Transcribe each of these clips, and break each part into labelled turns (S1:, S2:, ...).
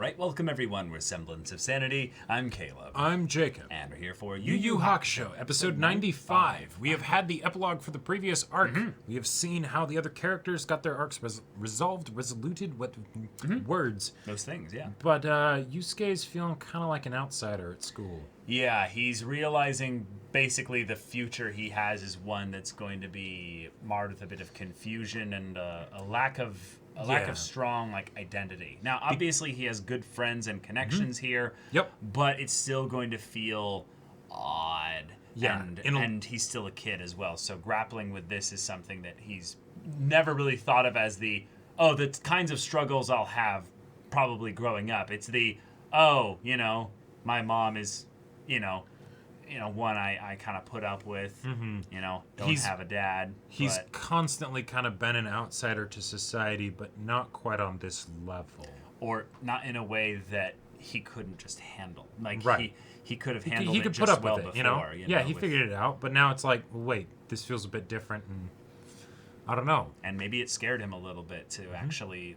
S1: Alright, welcome everyone. We're Semblance of Sanity. I'm Caleb.
S2: I'm Jacob.
S1: And we're here for
S2: Yuu Yuu Hakusho, episode 95. We have had the epilogue for the previous arc. We have seen how the other characters got their arcs resoluted with words.
S1: those things, yeah.
S2: But Yusuke's feeling kind of like an outsider at school.
S1: Yeah, he's realizing basically the future he has is one that's going to be marred with a bit of confusion and a lack of strong identity. Now, obviously, he has good friends and connections here.
S2: Yep.
S1: But it's still going to feel odd.
S2: Yeah.
S1: And he's still a kid as well. So grappling with this is something that he's never really thought of as the kinds of struggles I'll have probably growing up. It's my mom is, one I kind of put up with, don't have a dad.
S2: He's constantly kind of been an outsider to society, but not quite on this level.
S1: Or not in a way that he couldn't just handle.
S2: Right.
S1: He could have handled
S2: he could
S1: it
S2: put
S1: just
S2: up
S1: well
S2: with it,
S1: before.
S2: He figured it out, but now it's like, wait, this feels a bit different, and I don't know.
S1: And maybe it scared him a little bit to actually,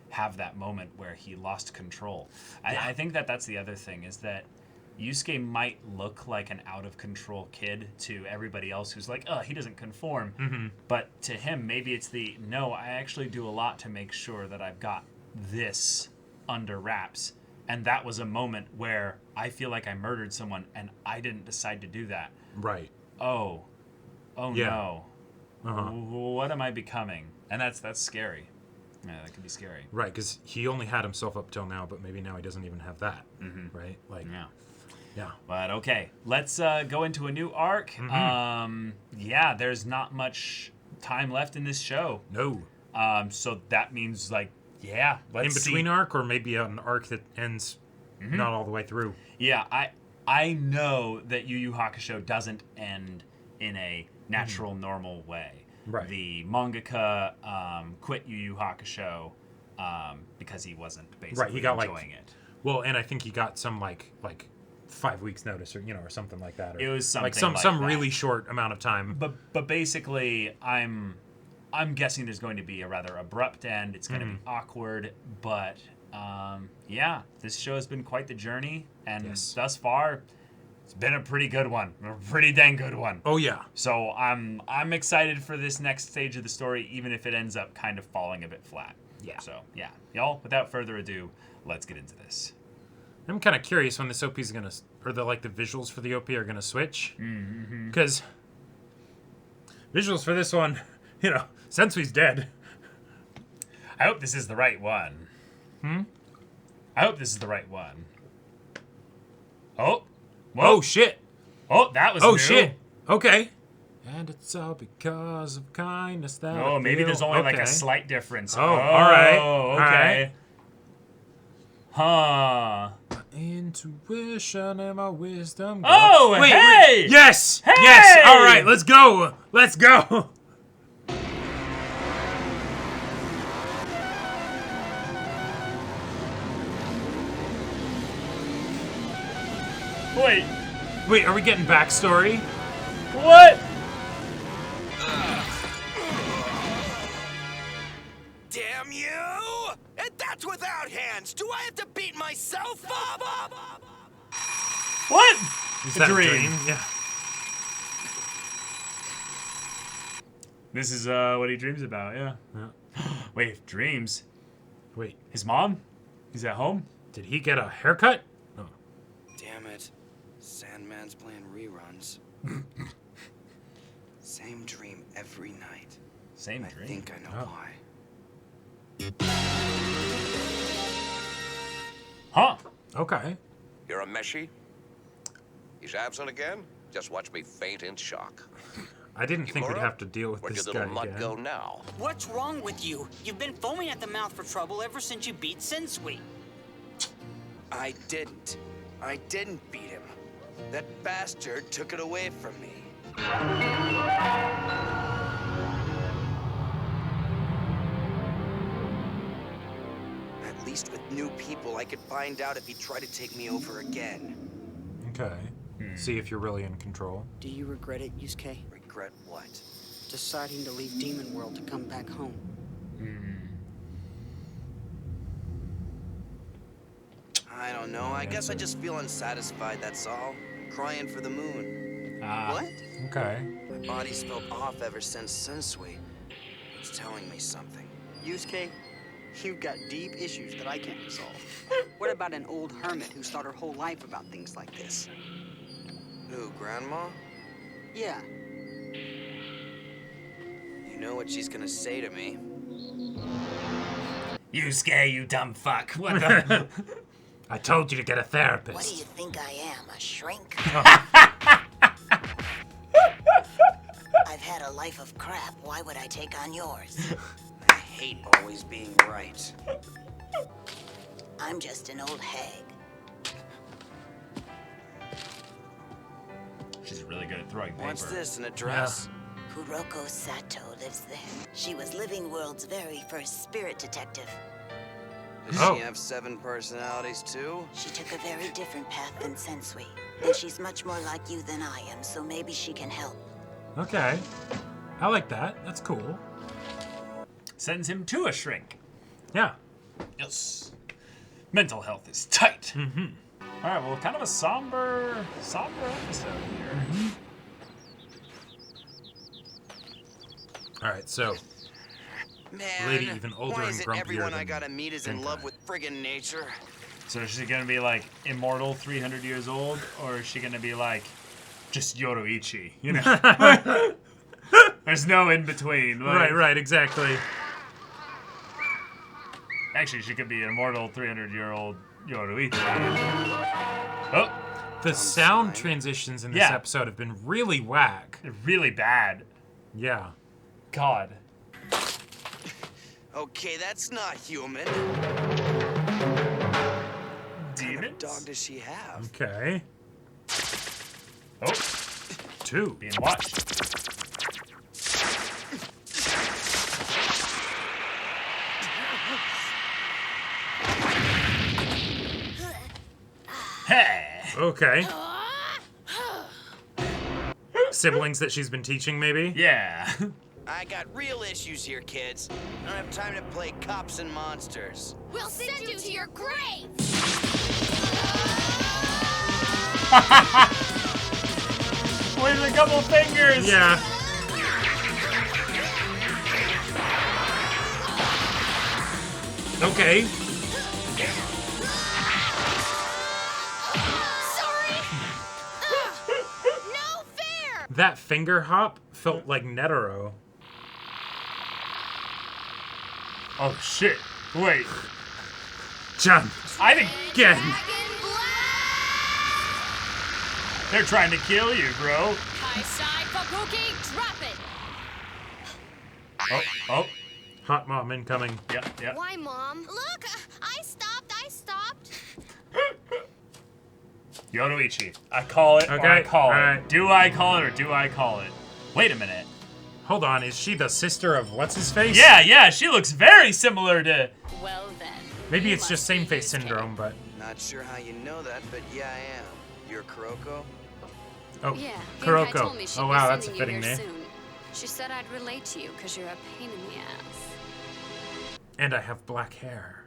S1: have that moment where he lost control.
S2: Yeah.
S1: I think that's the other thing, is that Yusuke might look like an out-of-control kid to everybody else who's like, he doesn't conform. But to him, maybe it's no, I actually do a lot to make sure that I've got this under wraps. And that was a moment where I feel like I murdered someone and I didn't decide to do that.
S2: Right.
S1: Oh
S2: Yeah.
S1: no. What am I becoming? And that's scary. Yeah, that could be scary.
S2: Right, because he only had himself up till now, but maybe now he doesn't even have that. Right? Yeah.
S1: But okay, let's go into a new arc. There's not much time left in this show.
S2: No.
S1: So that means let's
S2: in between arc, or maybe an arc that ends not all the way through.
S1: Yeah, I know that Yu Yu Hakusho doesn't end in a natural, normal way.
S2: Right.
S1: The mangaka quit Yu Yu Hakusho because he wasn't basically enjoying it.
S2: Well, and I think he got some like 5 weeks notice, or or something like that. Or
S1: it was something
S2: some
S1: that.
S2: really short amount of time.
S1: But basically, I'm guessing there's going to be a rather abrupt end. It's going to be awkward, but this show has been quite the journey, and thus far, it's been a pretty good one, a pretty dang good one.
S2: Oh yeah.
S1: So I'm excited for this next stage of the story, even if it ends up kind of falling a bit flat.
S2: Yeah.
S1: So y'all, without further ado, let's get into this.
S2: I'm kind of curious when this OP is gonna, or the visuals for the OP are gonna switch, because visuals for this one, Sensui's dead.
S1: I hope this is the right one. I hope this is the right one. Oh. Whoa.
S2: Oh shit.
S1: Oh, that was
S2: Oh
S1: new.
S2: shit. Okay. And it's all because of kindness that.
S1: Oh, maybe there's only a slight difference.
S2: Oh, all right.
S1: Okay.
S2: All right.
S1: Huh.
S2: Intuition and my wisdom.
S1: Oh,
S2: wait,
S1: hey!
S2: Yes!
S1: Hey!
S2: Yes! All right, let's go! Let's go! Wait, are we getting backstory?
S1: What?
S3: Damn you! And that's without hands! Do I have to beat myself up?
S1: What?
S2: Is that a dream? Yeah.
S1: This is what he dreams about, yeah. Wait, dreams?
S2: Wait,
S1: His mom? He's at home?
S2: did he get a haircut? Oh.
S3: Damn it. Sandman's playing reruns. Same dream every night.
S1: Same
S3: I
S1: dream.
S3: think I know why.
S1: Huh?
S2: Okay.
S4: You're a meshy? He's absent again? Just watch me faint in shock.
S2: I didn't think we'd
S4: Kimura,
S2: have to deal with
S4: where'd
S2: this
S4: your
S2: guy
S4: little mutt
S2: again.
S4: go now?
S5: What's wrong with you? You've been foaming at the mouth for trouble ever since you beat Sensui.
S3: I didn't. I didn't beat him. That bastard took it away from me. At least with new people, I could find out if he tried to take me over again.
S2: Okay. See if you're really in control.
S5: Do you regret it, Yusuke?
S3: Regret what?
S5: Deciding to leave Demon World to come back home.
S3: I don't know. I guess I just feel unsatisfied, that's all. Crying for the moon.
S5: What?
S2: Okay.
S3: My body's felt off ever since Sensui. It's telling me something.
S5: Yusuke, you've got deep issues that I can't resolve. What about an old hermit who's thought her whole life about things like this?
S3: Who, Grandma?
S5: Yeah.
S3: You know what she's gonna say to me.
S1: Yusuke, you dumb fuck. What the?
S2: I told you to get a
S6: What do you
S2: therapist.
S6: think I am, a shrink? I've had a life of crap. Why would I take on yours?
S3: I hate always being right.
S6: I'm just an old hag.
S1: She's really good at throwing paper.
S3: What's this, an address?
S6: Kuroko Sato lives there. She was Living World's very first spirit detective.
S3: Does
S2: Oh.
S3: she have 7 personalities, too?
S6: She took a very different path than Sensui. And she's much more like you than I am, so maybe she can help.
S2: Okay. I like that. That's cool.
S1: Sends him to a shrink.
S2: Yeah.
S1: Yes. Mental health is tight. Mm-hmm. All right, well, kind of a somber episode here.
S2: All right, so
S3: Man,
S2: Lady even older
S3: why
S2: and
S3: is it
S2: grumpier
S3: everyone I
S2: than
S3: gotta meet is in love
S2: Genkai.
S3: with friggin' nature?
S1: So is she gonna be like immortal, 300 years old, or is she gonna be like just Yoroichi? You know, there's no in between. Like,
S2: right, exactly.
S1: Actually, she could be an immortal, 300-year-old Yoroichi. Oh,
S2: The sound
S3: sign.
S2: transitions in this
S1: Yeah.
S2: episode have been really whack.
S1: they're really bad.
S2: Yeah.
S1: God.
S3: Okay, that's not human. What
S1: Demons?
S3: dog does she have?
S2: Okay.
S1: Oh,
S2: 2.
S1: being watched. Hey.
S2: Okay. Siblings that she's been teaching, maybe?
S1: Yeah.
S3: I got real issues here, kids. I don't have time to play cops and monsters.
S7: We'll send you to your grave!
S1: With a couple fingers.
S2: Yeah. Okay.
S7: Sorry! No fair!
S2: That finger hop felt like Netero.
S1: Oh shit. Wait.
S2: John.
S1: I think
S2: Again.
S7: Dragon Blast!
S1: they're trying to kill you, bro.
S7: Kaisai Kabuki, drop it!
S1: Oh.
S2: Hot mom incoming.
S1: Yep.
S7: Why, Mom? Look, I stopped.
S1: Yoroichi. I call it or I
S2: Okay,
S1: call it.
S2: alright.
S1: Do I call it or do I call it? Wait a minute.
S2: Hold on, is she the sister of what's-his-face?
S1: Yeah, she looks very similar to...
S7: Well then.
S2: Maybe
S7: you
S2: it's just
S7: must be
S2: same-face
S7: Yusuke.
S2: syndrome, but...
S3: Not sure how you know that, but yeah, I am. You're Kuroko?
S2: Oh,
S8: Yeah,
S2: Kuroko.
S8: Genkai told me she'd
S2: Oh,
S8: be
S2: wow, that's a
S8: sending
S2: fitting
S8: you here
S2: name.
S8: soon. She said I'd relate to you because you're a pain in the ass.
S2: And I have black hair.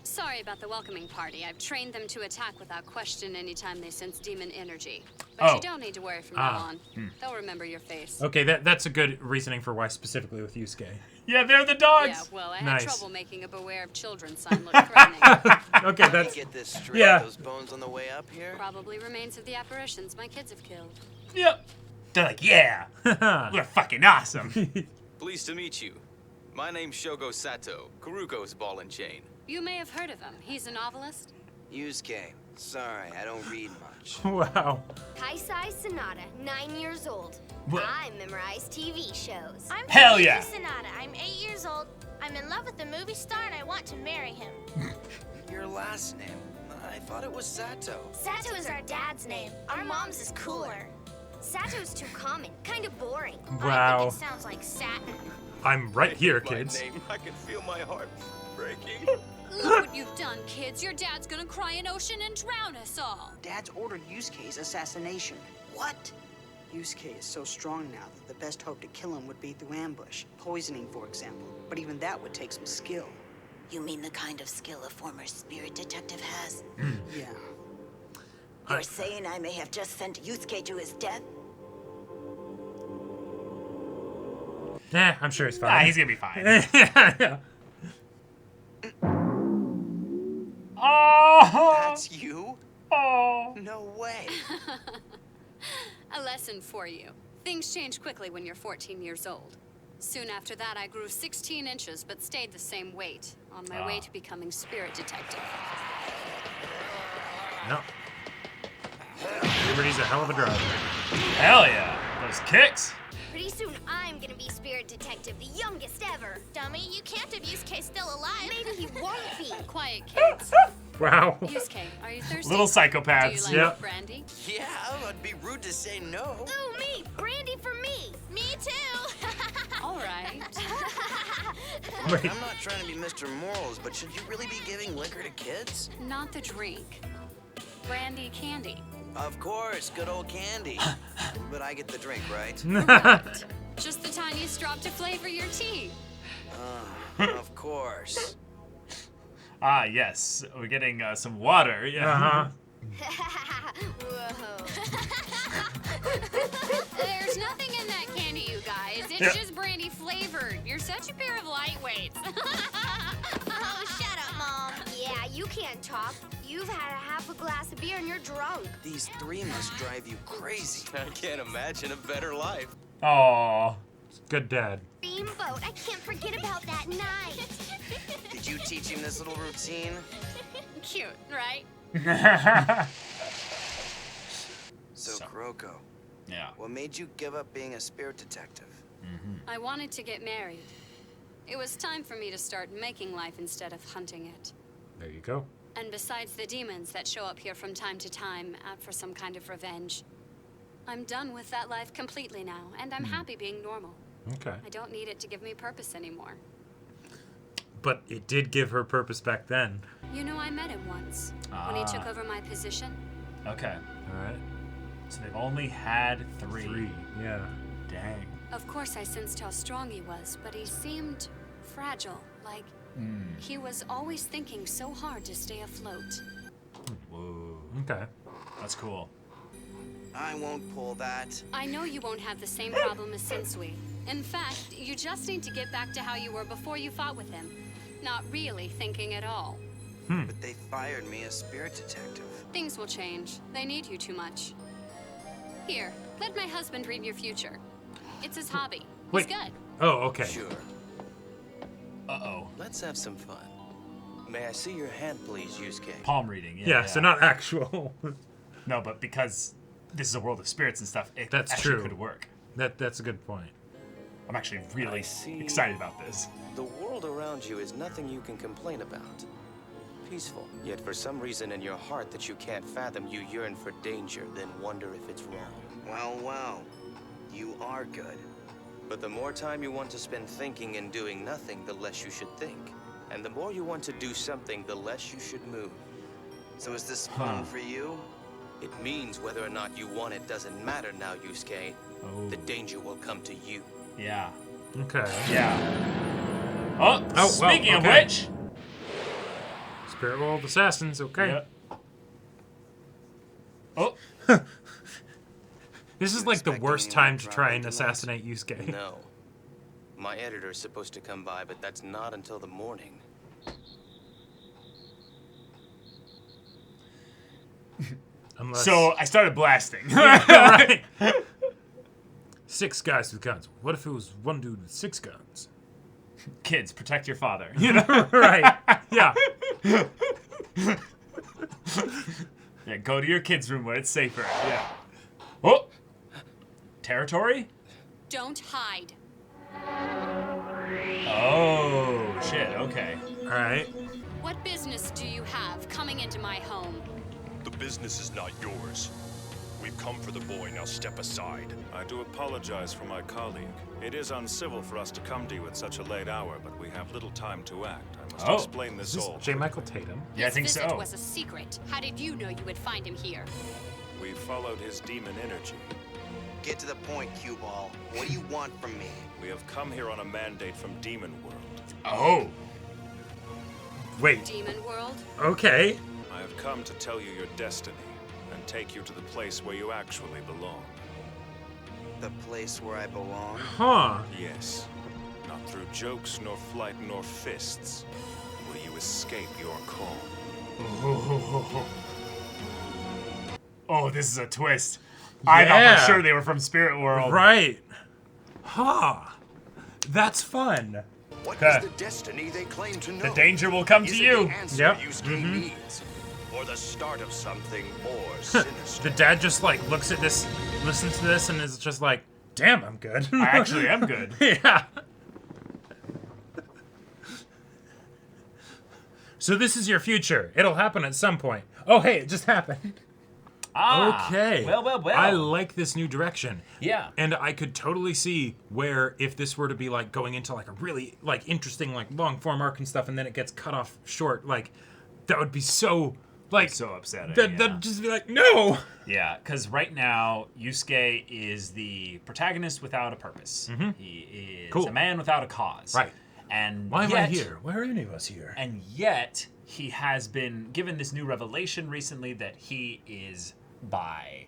S8: Sorry about the welcoming party. I've trained them to attack without question anytime they sense demon energy. But
S1: Oh.
S8: you don't need to worry from now on. They'll remember your face.
S2: Okay, that's a good reasoning for why specifically with Yusuke.
S1: Yeah, they're the
S8: Yeah,
S1: dogs.
S8: well, I had
S2: Nice.
S8: trouble making a beware of children sign look threatening.
S2: Okay,
S3: Let me
S2: that's...
S3: get this straight.
S2: Yeah.
S3: Those bones on the way up here?
S8: Probably remains of the apparitions my kids have killed.
S1: Yep. They're like, yeah, we're fucking awesome.
S9: Pleased to meet you. My name's Shogo Sato, Kuruko's ball and chain.
S8: You may have heard of him. He's a novelist.
S3: Yusuke. Sorry, I don't read much.
S2: Wow.
S7: Kaisai Sonata, 9 years old.
S1: What?
S7: I memorize TV shows. I'm
S1: Hell
S7: Kaisai
S1: yeah.
S7: Sonata. I'm 8 years old. I'm in love with a movie star and I want to marry him.
S3: Your last name? I thought it was Sato.
S7: Sato is our dad's name. Our mom's is cooler. Sato's too common, kind of boring. I
S2: Wow.
S7: think it sounds like satin.
S2: I'm right here,
S9: My
S2: kids.
S9: name, I can feel my heart breaking.
S8: Look what you've done, kids. Your dad's gonna cry an ocean and drown us all.
S5: Dad's ordered Yusuke's assassination.
S6: What?
S5: Yusuke is so strong now that the best hope to kill him would be through ambush. Poisoning, for example. But even that would take some skill.
S6: You mean the kind of skill a former spirit detective has?
S5: Yeah.
S6: You're saying I may have just sent Yusuke to his death?
S2: I'm sure he's fine.
S1: Ah, he's gonna be fine.
S2: yeah.
S1: Oh!
S3: That's you?
S1: Oh!
S3: No way.
S8: A lesson for you. Things change quickly when you're 14 years old. Soon after that, I grew 16 inches, but stayed the same weight, on my way to becoming spirit detective.
S2: No. Liberty's a hell of a driver.
S1: Hell yeah! Those kicks!
S7: Pretty soon I'm gonna be spirit detective, the youngest ever. Dummy, you can't have Yusuke still alive. Maybe he won't be.
S8: Quiet, kids.
S2: Wow.
S8: Yusuke, are you thirsty?
S1: Little
S8: Do
S1: psychopaths.
S8: you like
S2: Yep.
S8: brandy?
S3: Yeah, I'd be rude to say no.
S7: Ooh, me! Brandy for me! Me too!
S8: All right.
S3: Look, I'm not trying to be Mr. Morals, but should you really be giving liquor to kids?
S8: Not the drink. Brandy candy.
S3: Of course, good old candy. But I get the drink, right?
S8: Just the tiniest drop to flavor your tea.
S3: Of course.
S1: Ah, yes. We're getting some water. Yeah.
S7: Whoa.
S8: There's nothing in that candy, you guys. It's just brandy flavored. You're such a pair of lightweights.
S7: Oh, shut up, Mom. Yeah, you can't talk. You've had a half a glass of beer and you're drunk.
S3: These three must drive you crazy.
S9: I can't imagine a better life.
S1: Aw.
S2: Good dad.
S7: Beamboat, I can't forget about that night.
S3: Did you teach him this little routine?
S8: Cute, right?
S3: So, Kuroko,
S1: Yeah.
S3: what made you give up being a spirit detective?
S8: I wanted to get married. It was time for me to start making life instead of hunting it.
S2: There you go.
S8: And besides the demons that show up here from time to time, out for some kind of revenge, I'm done with that life completely now, and I'm happy being normal.
S2: Okay.
S8: I don't need it to give me purpose anymore.
S2: But it did give her purpose back then.
S8: You know, I met him once, when he took over my position.
S1: Okay.
S2: All right.
S1: So they've only had three.
S2: Yeah.
S1: Dang.
S8: Of course, I sensed how strong he was, but he seemed fragile, like he was always thinking so hard to stay afloat.
S1: Whoa.
S2: Okay.
S1: That's cool.
S3: I won't pull that.
S8: I know you won't have the same problem as Sensui. In fact, you just need to get back to how you were before you fought with him. Not really thinking at all.
S3: But they fired me as spirit detective.
S8: Things will change. They need you too much. Here, let my husband read your future. It's his hobby.
S2: Wait.
S8: He's good.
S2: Oh, okay.
S9: Sure.
S1: Uh-oh.
S9: Let's have some fun. May I see your hand, please, Yusuke?
S1: Palm reading.
S2: Yeah, so not actual.
S1: No, but because this is a world of spirits and stuff, it
S2: That's
S1: actually
S2: true.
S1: could work.
S2: That's a good point.
S1: I'm actually really
S9: I see.
S1: excited about this.
S9: The world around you is nothing you can complain about. Peaceful. Yet for some reason in your heart that you can't fathom, you yearn for danger, then wonder if it's wrong.
S3: Well, you are good.
S9: But the more time you want to spend thinking and doing nothing, the less you should think. And the more you want to do something, the less you should move.
S3: So is this fun for you?
S9: It means whether or not you want it doesn't matter now, Yusuke.
S1: Oh.
S9: The danger will come to you.
S1: Yeah.
S2: Okay.
S1: Yeah. Oh,
S2: well,
S1: speaking of
S2: okay.
S1: which.
S2: Spirit World Assassins, okay.
S1: Yep. Oh.
S2: This is
S3: You
S2: like the
S3: expect
S2: worst
S3: anyone
S2: time
S3: to
S2: to
S3: drop
S2: try and
S3: into
S2: assassinate Yusuke.
S9: No. My editor's supposed to come by, but that's not until the morning.
S2: Unless...
S1: So I started blasting.
S2: right. 6 guys with guns. What if it was one dude with 6 guns?
S1: Kids, protect your father. You know?
S2: Right. Yeah.
S1: Yeah, go to your kids' room where it's safer. Yeah. Oh! Territory?
S8: Don't hide.
S1: Oh, shit, okay.
S2: All right.
S8: What business do you have coming into my home?
S10: The business is not yours. We've come for the boy, now step aside.
S11: I do apologize for my colleague. It is uncivil for us to come to you at such a late hour, but we have little time to act. I must explain this
S2: Is
S11: all.
S2: this J. Michael Tatum?
S1: Yeah, I
S8: His
S1: think
S8: visit
S1: so.
S8: was a secret. How did you know you would find him here?
S11: We followed his demon energy.
S3: Get to the point, cue ball. What do you want from me?
S11: We have come here on a mandate from Demon World.
S1: Oh.
S2: Wait.
S8: Demon world?
S2: Okay.
S11: I have come to tell you your destiny and take you to the place where you actually belong.
S3: The place where I belong?
S2: Huh.
S11: Yes. Not through jokes, nor flight, nor fists will you escape your call.
S1: Oh, this is a twist. I thought for sure they were from Spirit World.
S2: Right. Huh. That's fun.
S3: What is the destiny they claim to know?
S1: The danger will come to
S3: Is it
S1: you.
S3: the answer Yusuke needs? Or the start of something more sinister?
S2: The dad just like looks at this, listens to this, and is just like, damn, I'm good.
S1: I actually am good.
S2: Yeah. So this is your future. It'll happen at some point. Oh, hey, it just happened. Okay.
S1: Well.
S2: I like this new direction.
S1: Yeah.
S2: And I could totally see where if this were to be like going into like a really like interesting like long form arc and stuff, and then it gets cut off short, like that would be so like
S1: so upsetting.
S2: That'd just be like, no.
S1: Yeah, because right now Yusuke is the protagonist without a purpose. He is a man without a cause.
S2: Right.
S1: And
S2: Why am I
S1: yet,
S2: here? Why are any of us here?
S1: And yet he has been given this new revelation recently that he is by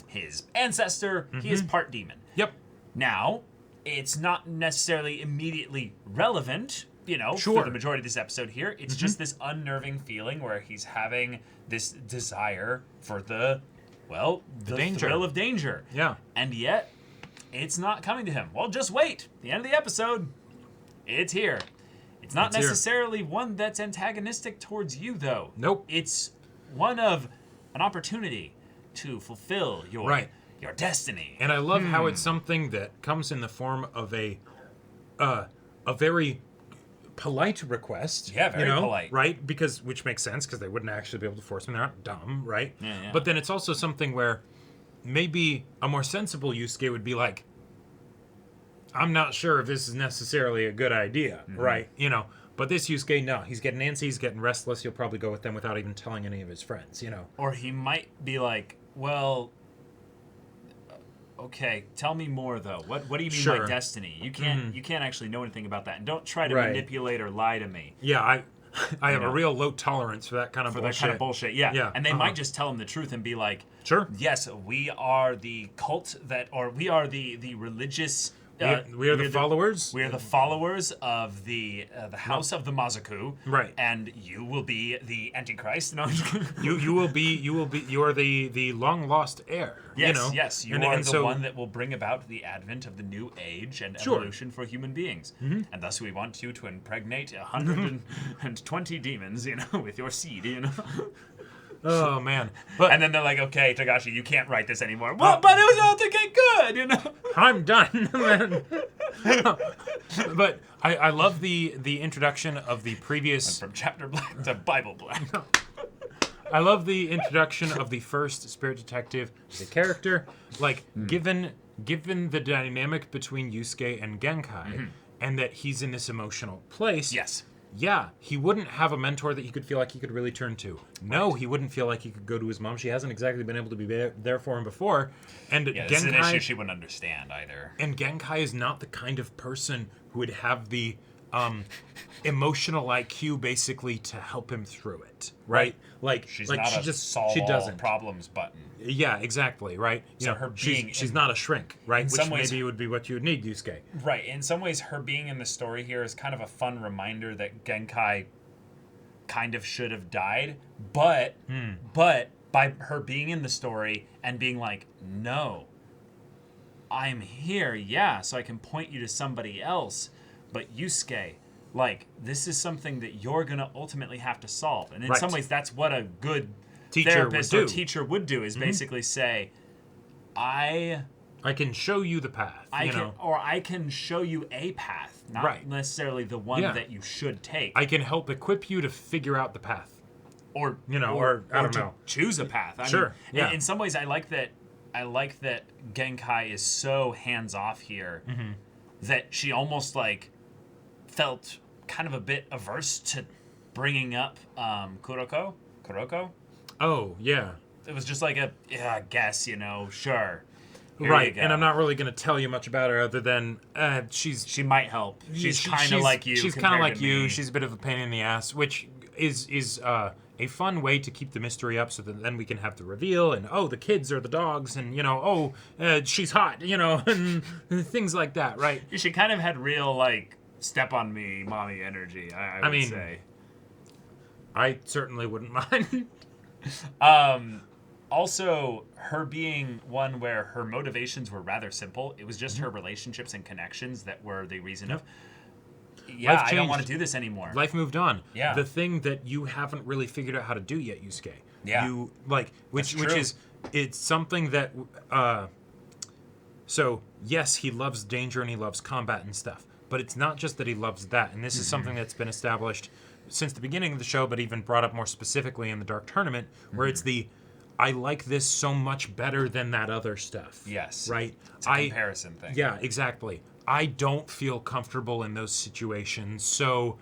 S1: his ancestor. He is part demon.
S2: Yep.
S1: Now, it's not necessarily immediately relevant, you know,
S2: Sure.
S1: for the majority of this episode here. It's just this unnerving feeling where he's having this desire for the
S2: danger.
S1: thrill of danger.
S2: Yeah.
S1: And yet, it's not coming to him. Well, just wait. The end of the episode, it's here. It's not
S2: It's here.
S1: necessarily one that's antagonistic towards you, though.
S2: Nope.
S1: It's one of an opportunity to fulfill your destiny.
S2: And I love how it's something that comes in the form of a very polite request.
S1: Yeah, very
S2: you know,
S1: polite.
S2: Right? Because, which makes sense, because they wouldn't actually be able to force them. They're not dumb, right?
S1: Yeah.
S2: But then it's also something where maybe a more sensible Yusuke would be like, I'm not sure if this is necessarily a good idea, right? You know, but this Yusuke, no, he's getting antsy, he's getting restless, he'll probably go with them without even telling any of his friends, you know?
S1: Or he might be like, well, okay, tell me more though. What do you mean by destiny? You can't actually know anything about that, and don't try to manipulate or lie to me.
S2: Yeah, I have a real low tolerance for that kind of bullshit.
S1: That kind of bullshit. Yeah. And they might just tell him the truth and be like,
S2: sure.
S1: Yes, we are the cult we are the religious.
S2: We are the followers.
S1: We are the followers of the house of the Mazaku.
S2: Right.
S1: And you will be the Antichrist. No.
S2: you are the long lost heir.
S1: Yes,
S2: you know?
S1: Yes. You are the one that will bring about the advent of the new age and evolution for human beings. And thus we want you to impregnate 120 demons, you know, with your seed, you know.
S2: Oh man!
S1: And then they're like, "Okay, Tagashi, you can't write this anymore." Well, but it was all to get good, you know.
S2: I'm done. But I love the introduction of the previous
S1: from chapter black to Bible black.
S2: I love the introduction of the first Spirit Detective as a character. Like given the dynamic between Yusuke and Genkai, and that he's in this emotional place.
S1: Yes.
S2: Yeah, he wouldn't have a mentor that he could feel like he could really turn to. No, he wouldn't feel like he could go to his mom. She hasn't exactly been able to be there for him before. And
S1: Genkai, this is an issue she wouldn't understand either.
S2: And Genkai is not the kind of person who would have the emotional IQ basically to help him through it, right? Like
S1: she's
S2: like
S1: not
S2: she
S1: a
S2: just
S1: solve
S2: she
S1: all
S2: doesn't
S1: problems button.
S2: Yeah, exactly, right?
S1: So her being
S2: she's not a shrink, right?
S1: in
S2: Which
S1: some ways,
S2: maybe would be what you would need, Yusuke.
S1: Right. In some ways, her being in the story here is kind of a fun reminder that Genkai kind of should have died, but by her being in the story and being like, no, I'm here, yeah, so I can point you to somebody else, but Yusuke, like, this is something that you're going to ultimately have to solve. And in some ways, that's what a good therapist or teacher would do, is basically say, I
S2: can show you the path,
S1: I can show you a path, not necessarily the one that you should take.
S2: I can help equip you to figure out the path.
S1: Or
S2: or I don't
S1: to
S2: know.
S1: choose a path. I mean, in some ways, I like that Genkai is so hands off here that she almost like felt kind of a bit averse to bringing up Kuroko.
S2: Oh yeah.
S1: It was just like I guess, sure.
S2: Right, and I'm not really going to tell you much about her other than she
S1: might help. She's kind of like you.
S2: She's kind of like you. She's a bit of a pain in the ass, which is a fun way to keep the mystery up, so that then we can have the reveal and the kids are the dogs, and she's hot, and things like that, right?
S1: She kind of had real like step on me, mommy energy. I would say.
S2: I certainly wouldn't mind.
S1: Also, her being one where her motivations were rather simple. It was just her relationships and connections that were the reason of, I don't want to do this anymore.
S2: Life moved on.
S1: Yeah.
S2: The thing that you haven't really figured out how to do yet, Yusuke.
S1: Yeah.
S2: Which is, it's something that, so, yes, he loves danger and he loves combat and stuff. But it's not just that he loves that. And this is something that's been established since the beginning of the show, but even brought up more specifically in the Dark Tournament, where it's I like this so much better than that other stuff.
S1: Yes.
S2: Right?
S1: It's a comparison thing.
S2: Yeah, exactly. I don't feel comfortable in those situations, so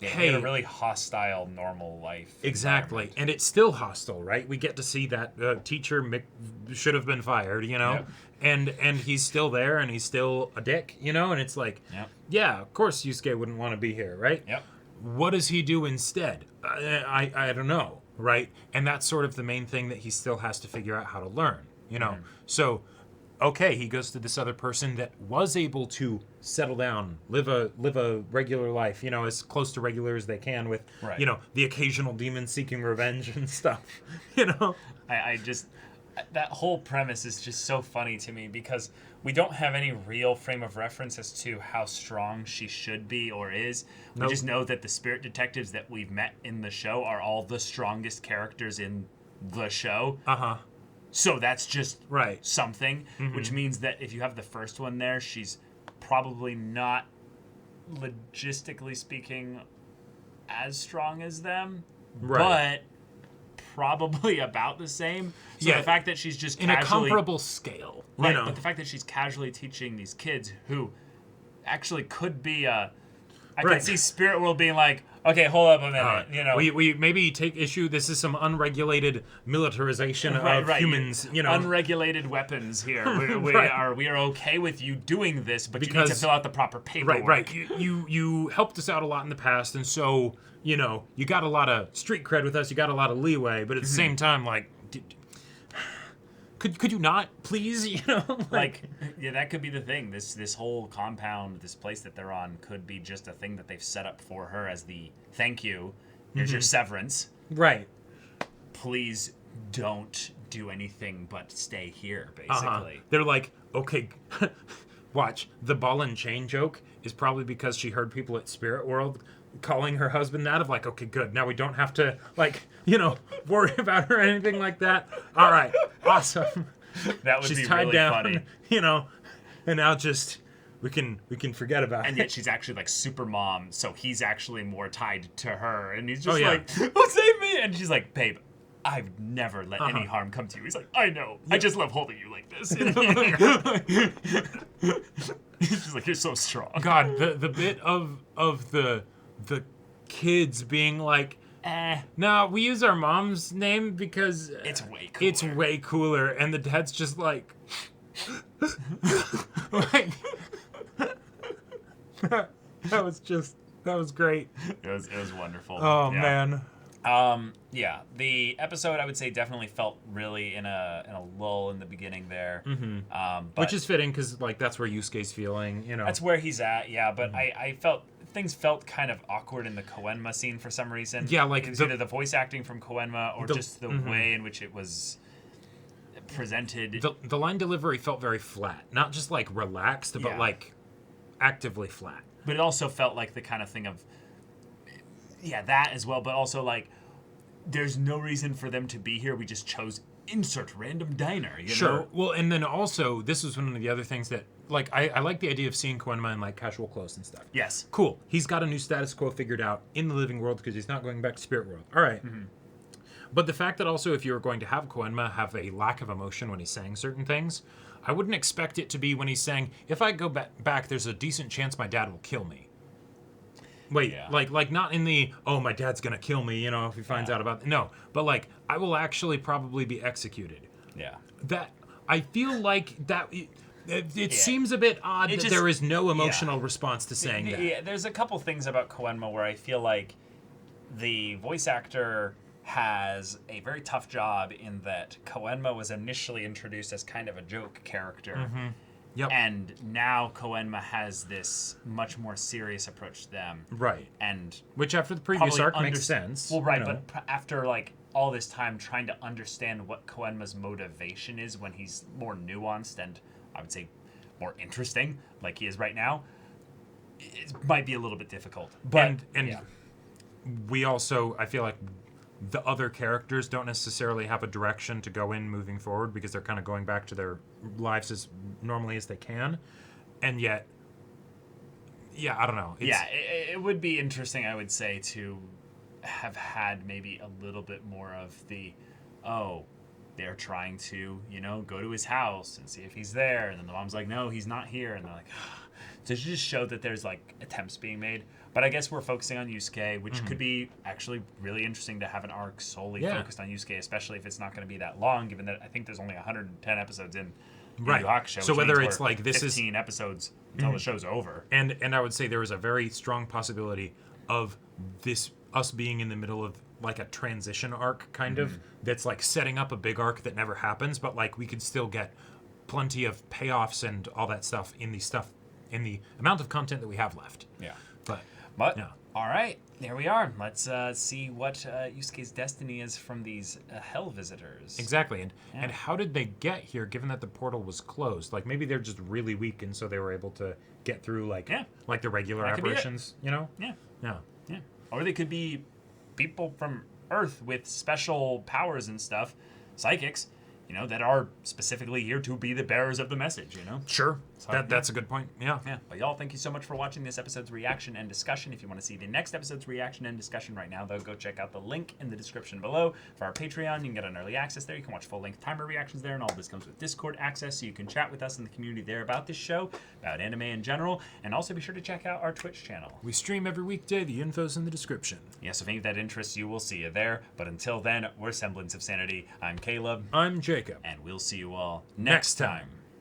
S1: hey, a really hostile normal life.
S2: Exactly. And it's still hostile, right? We get to see that teacher should have been fired, Yep. And he's still there and he's still a dick, and it's like, yeah, of course Yusuke wouldn't want to be here, right?
S1: Yep.
S2: What does he do instead? I don't know, right? And that's sort of the main thing that he still has to figure out how to learn, So, okay, he goes to this other person that was able to settle down, live a regular life, as close to regular as they can with, the occasional demon seeking revenge and stuff,
S1: I just, that whole premise is just so funny to me because we don't have any real frame of reference as to how strong she should be or is. We just know that the spirit detectives that we've met in the show are all the strongest characters in the show. So that's just something, which means that if you have the first one there, she's probably not, logistically speaking, as strong as them, but probably about the same. So the fact that she's just
S2: in a comparable scale,
S1: right? But the fact that she's casually teaching these kids who actually could be I can see Spirit World being like, okay, hold up a minute,
S2: We maybe take issue. This is some unregulated militarization of humans,
S1: unregulated weapons here. We are okay with you doing this, but you need to fill out the proper paperwork.
S2: Right. You helped us out a lot in the past, and so you got a lot of street cred with us. You got a lot of leeway, but at the same time, like. Could you not, please?
S1: That could be the thing. This whole compound, this place that they're on, could be just a thing that they've set up for her as the thank you. Here's your severance.
S2: Right.
S1: Please don't do anything but stay here, basically.
S2: They're like, okay, watch. The ball and chain joke is probably because she heard people at Spirit World calling her husband that, of like, okay, good. Now we don't have to, worry about her or anything like that. All right, awesome.
S1: That would
S2: she's
S1: be
S2: tied
S1: really
S2: down,
S1: funny.
S2: And now just we can forget about it.
S1: And yet she's actually like super mom, so he's actually more tied to her, and he's just like, "Oh, save me!" And she's like, "Babe, I've never let any harm come to you." He's like, "I know. I just love holding you like this." She's like, "You're so strong."
S2: God, the bit of the kids being like, no, we use our mom's name because
S1: it's way cooler.
S2: And the dad's just like, that was great.
S1: It was wonderful.
S2: Oh man.
S1: The episode, I would say, definitely felt really in a lull in the beginning there.
S2: Which is fitting because that's where Yusuke's feeling,
S1: That's where he's at, but I felt things felt kind of awkward in the Koenma scene for some reason.
S2: Yeah,
S1: it was either the voice acting from Koenma or just the way in which it was presented.
S2: The line delivery felt very flat, not just relaxed, but actively flat.
S1: But it also felt like the kind of thing of that as well, but also there's no reason for them to be here. We just chose insert random diner, you know?
S2: Well, and then also, this was one of the other things that, I like the idea of seeing Koenma in, casual clothes and stuff.
S1: Yes.
S2: Cool. He's got a new status quo figured out in the living world because he's not going back to Spirit World. All right. But the fact that also, if you were going to have Koenma have a lack of emotion when he's saying certain things, I wouldn't expect it to be when he's saying, if I go back, there's a decent chance my dad will kill me. Wait, like not in the, oh, my dad's gonna kill me, if he finds out about it. No, but I will actually probably be executed.
S1: Yeah.
S2: That I feel like that it seems a bit odd that there is no emotional response to saying that.
S1: Yeah, there's a couple things about Koenma where I feel like the voice actor has a very tough job in that Koenma was initially introduced as kind of a joke character.
S2: Mm-hmm. Yep.
S1: And now Koenma has this much more serious approach to them.
S2: Right.
S1: And
S2: which after the previous arc makes sense.
S1: Well, right, but after like all this time trying to understand what Koenma's motivation is when he's more nuanced and I would say more interesting, like he is right now, it might be a little bit difficult.
S2: But and we also, I feel like the other characters don't necessarily have a direction to go in moving forward because they're kind of going back to their lives as normally as they can. And yet, I don't know.
S1: It would be interesting, I would say, to have had maybe a little bit more of the, they're trying to, go to his house and see if he's there. And then the mom's like, no, he's not here. And they're like, to just show that there's like attempts being made. But I guess we're focusing on Yusuke, which could be actually really interesting to have an arc solely focused on Yusuke, especially if it's not going to be that long, given that I think there's only 110 episodes in Yu Yu Hakusho.
S2: So whether it's like this
S1: 15 episodes until the show's over.
S2: And I would say there is a very strong possibility of us being in the middle of like a transition arc kind of that's like setting up a big arc that never happens, but like we could still get plenty of payoffs and all that stuff in the amount of content that we have left.
S1: Yeah.
S2: But
S1: all right, there we are. Let's see what Yusuke's destiny is from these hell visitors.
S2: Exactly, and how did they get here? Given that the portal was closed, like maybe they're just really weak, and so they were able to get through like the regular apparitions.
S1: Yeah. Or they could be people from Earth with special powers and stuff, psychics, that are specifically here to be the bearers of the message,
S2: Sure. So, that's a good point. Yeah.
S1: But y'all, thank you so much for watching this episode's reaction and discussion. If you want to see the next episode's reaction and discussion right now, though, go check out the link in the description below for our Patreon. You can get an early access there. You can watch full-length timer reactions there, and all this comes with Discord access, so you can chat with us in the community there about this show, about anime in general, and also be sure to check out our Twitch channel.
S2: We stream every weekday. The info's in the description.
S1: Yes, if any of that interests you, we'll see you there. But until then, we're Semblance of Sanity. I'm Caleb.
S2: I'm Jacob.
S1: And we'll see you all next time.